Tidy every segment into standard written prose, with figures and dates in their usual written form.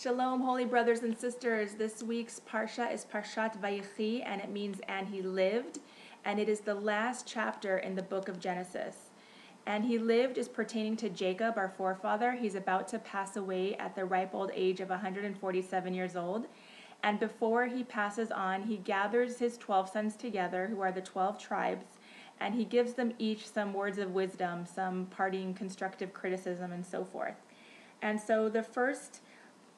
Shalom, holy brothers and sisters. This week's Parsha is Parshat Vayechi, and it means "and he lived," and it is the last chapter in the book of Genesis. And he lived is pertaining to Jacob, our forefather. He's about to pass away at the ripe old age of 147 years old. And before he passes on, he gathers his 12 sons together, who are the 12 tribes, and he gives them each some words of wisdom, some parting constructive criticism, and so forth. And so the first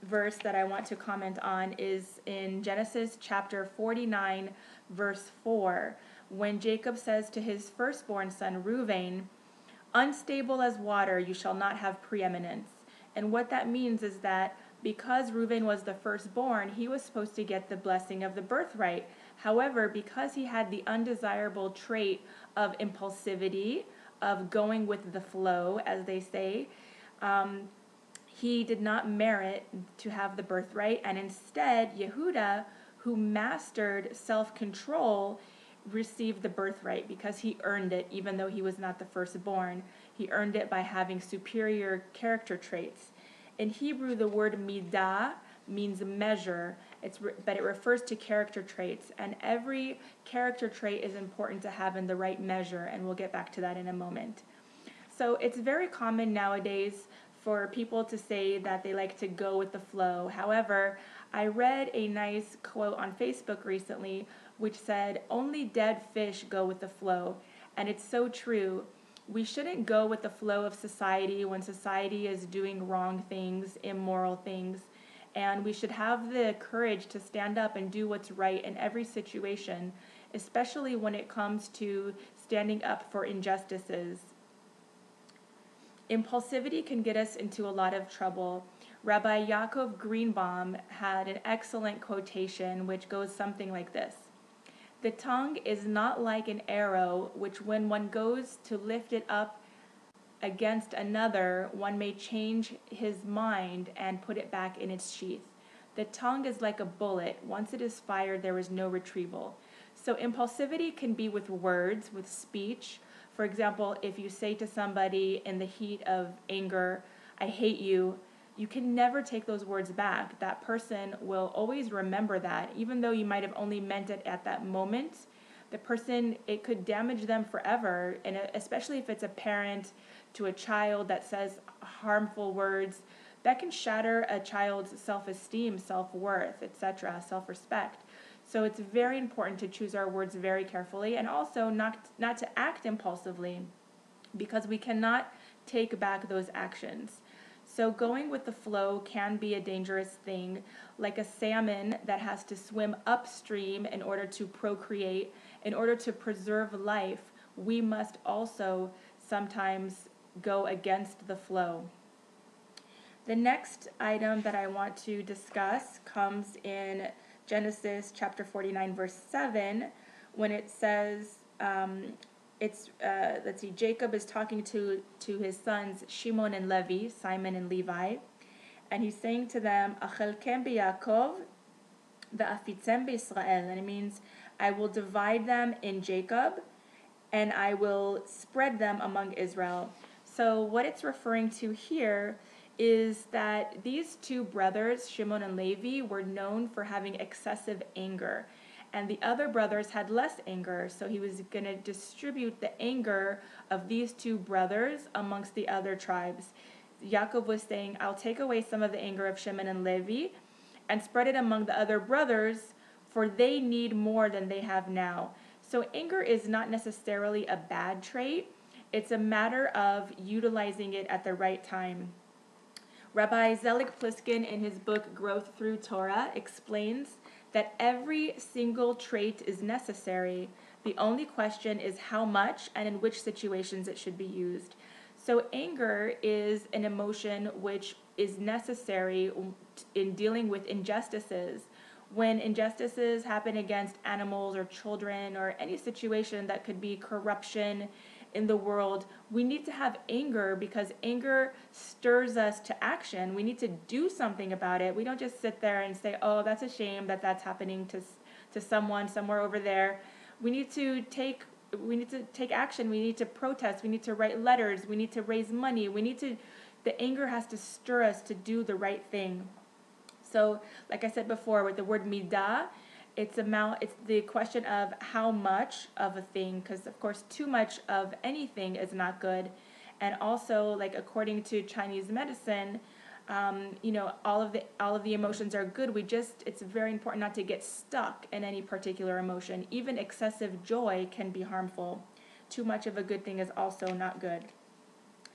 verse that I want to comment on is in Genesis chapter 49, verse 4, when Jacob says to his firstborn son, Reuven, "Unstable as water, you shall not have preeminence." And what that means is that because Reuven was the firstborn, he was supposed to get the blessing of the birthright. However, because he had the undesirable trait of impulsivity, of going with the flow, as they say, he did not merit to have the birthright, and instead Yehuda, who mastered self-control, received the birthright because he earned it, even though he was not the firstborn. He earned it by having superior character traits. In Hebrew, the word midah means measure, but it refers to character traits, and every character trait is important to have in the right measure, and we'll get back to that in a moment. So it's very common nowadays for people to say that they like to go with the flow. However, I read a nice quote on Facebook recently which said, "Only dead fish go with the flow." And it's so true. We shouldn't go with the flow of society when society is doing wrong things, immoral things. And we should have the courage to stand up and do what's right in every situation, especially when it comes to standing up for injustices. Impulsivity can get us into a lot of trouble. Rabbi Yaakov Greenbaum had an excellent quotation which goes something like this: "The tongue is not like an arrow, which when one goes to lift it up against another, one may change his mind and put it back in its sheath. The tongue is like a bullet. Once it is fired, there is no retrieval." So impulsivity can be with words, with speech. For example, if you say to somebody in the heat of anger, "I hate you," you can never take those words back. That person will always remember that, even though you might have only meant it at that moment. The person, it could damage them forever, and especially if it's a parent to a child that says harmful words, that can shatter a child's self-esteem, self-worth, etc., self-respect. So it's very important to choose our words very carefully, and also not to act impulsively, because we cannot take back those actions. So going with the flow can be a dangerous thing, like a salmon that has to swim upstream in order to procreate, in order to preserve life. We must also sometimes go against the flow. The next item that I want to discuss comes in Genesis chapter 49, verse 7, when it says, Jacob is talking to his sons Shimon and Levi, Simon and Levi, and he's saying to them, "Achelkem b'Yaakov v'afitzem b'Yisrael," and it means, "I will divide them in Jacob, and I will spread them among Israel." So what it's referring to here is that these two brothers, Shimon and Levi, were known for having excessive anger. And the other brothers had less anger, so he was going to distribute the anger of these two brothers amongst the other tribes. Yaakov was saying, "I'll take away some of the anger of Shimon and Levi and spread it among the other brothers, for they need more than they have now." So anger is not necessarily a bad trait. It's a matter of utilizing it at the right time. Rabbi Zelig Pliskin, in his book Growth Through Torah, explains that every single trait is necessary. The only question is how much and in which situations it should be used. So anger is an emotion which is necessary in dealing with injustices. When injustices happen against animals or children or any situation that could be corruption in the world, we need to have anger, because anger stirs us to action. We need to do something about it. We don't just sit there and say, "Oh, that's a shame that that's happening to someone somewhere over there." We need to take action. We need to protest. We need to write letters. We need to raise money. The anger has to stir us to do the right thing. So, like I said before, with the word midah, it's the question of how much of a thing, because of course too much of anything is not good. And also, like according to Chinese medicine, all of the emotions are good. It's very important not to get stuck in any particular emotion. Even excessive joy can be harmful. Too much of a good thing is also not good.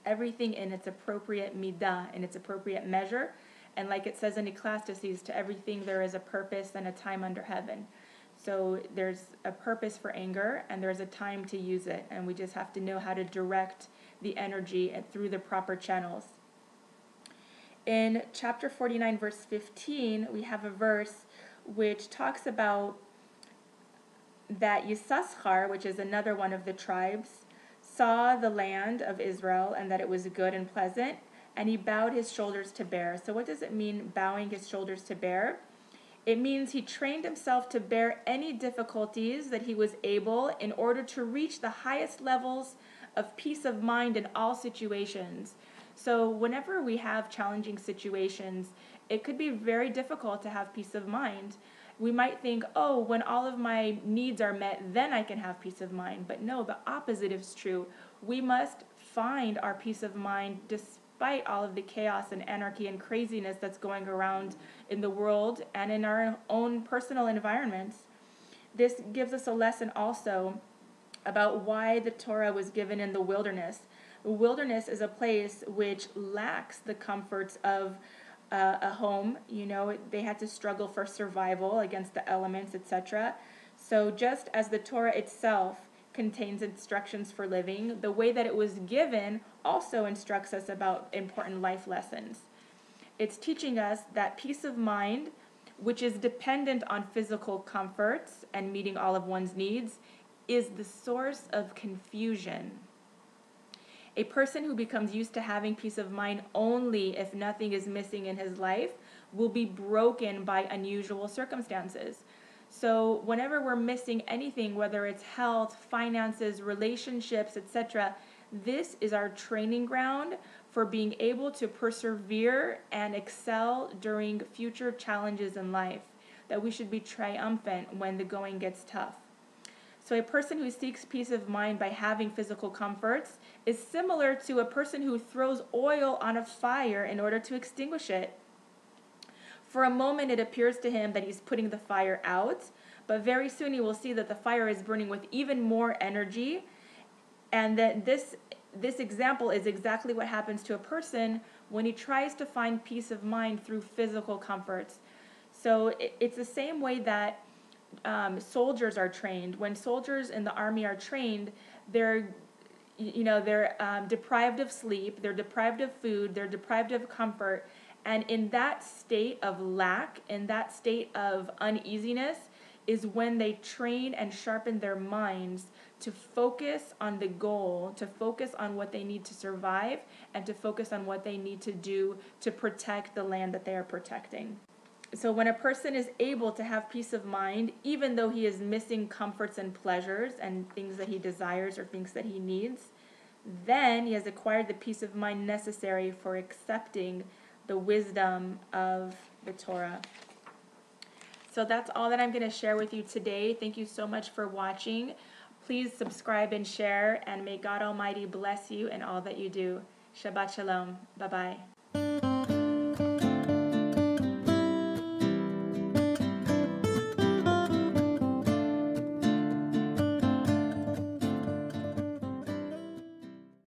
Everything in its appropriate midah, in its appropriate measure. And like it says in Ecclesiastes, to everything there is a purpose and a time under heaven. So there's a purpose for anger, and there's a time to use it. And we just have to know how to direct the energy through the proper channels. In chapter 49, verse 15, we have a verse which talks about that Yisachar, which is another one of the tribes, saw the land of Israel and that it was good and pleasant, and he bowed his shoulders to bear. So what does it mean, bowing his shoulders to bear? It means he trained himself to bear any difficulties that he was able in order to reach the highest levels of peace of mind in all situations. So whenever we have challenging situations, it could be very difficult to have peace of mind. We might think, oh, when all of my needs are met, then I can have peace of mind. But no, the opposite is true. We must find our peace of mind despite all of the chaos and anarchy and craziness that's going around in the world and in our own personal environments. This gives us a lesson also about why the Torah was given in the wilderness. The wilderness is a place which lacks the comforts of a home. They had to struggle for survival against the elements, etc. So just as the Torah itself contains instructions for living, the way that it was given also instructs us about important life lessons. It's teaching us that peace of mind, which is dependent on physical comforts and meeting all of one's needs, is the source of confusion. A person who becomes used to having peace of mind only if nothing is missing in his life will be broken by unusual circumstances. So whenever we're missing anything, whether it's health, finances, relationships, etc., this is our training ground for being able to persevere and excel during future challenges in life, that we should be triumphant when the going gets tough. So a person who seeks peace of mind by having physical comforts is similar to a person who throws oil on a fire in order to extinguish it. For a moment, it appears to him that he's putting the fire out, but very soon he will see that the fire is burning with even more energy, and that this example is exactly what happens to a person when he tries to find peace of mind through physical comforts. So it's the same way that soldiers are trained. When soldiers in the army are trained, they're deprived of sleep, they're deprived of food, they're deprived of comfort, and in that state of lack, in that state of uneasiness, is when they train and sharpen their minds to focus on the goal, to focus on what they need to survive, and to focus on what they need to do to protect the land that they are protecting. So when a person is able to have peace of mind, even though he is missing comforts and pleasures and things that he desires or things that he needs, then he has acquired the peace of mind necessary for accepting the wisdom of the Torah. So that's all that I'm going to share with you today. Thank you so much for watching. Please subscribe and share, and may God Almighty bless you in all that you do. Shabbat Shalom. Bye-bye.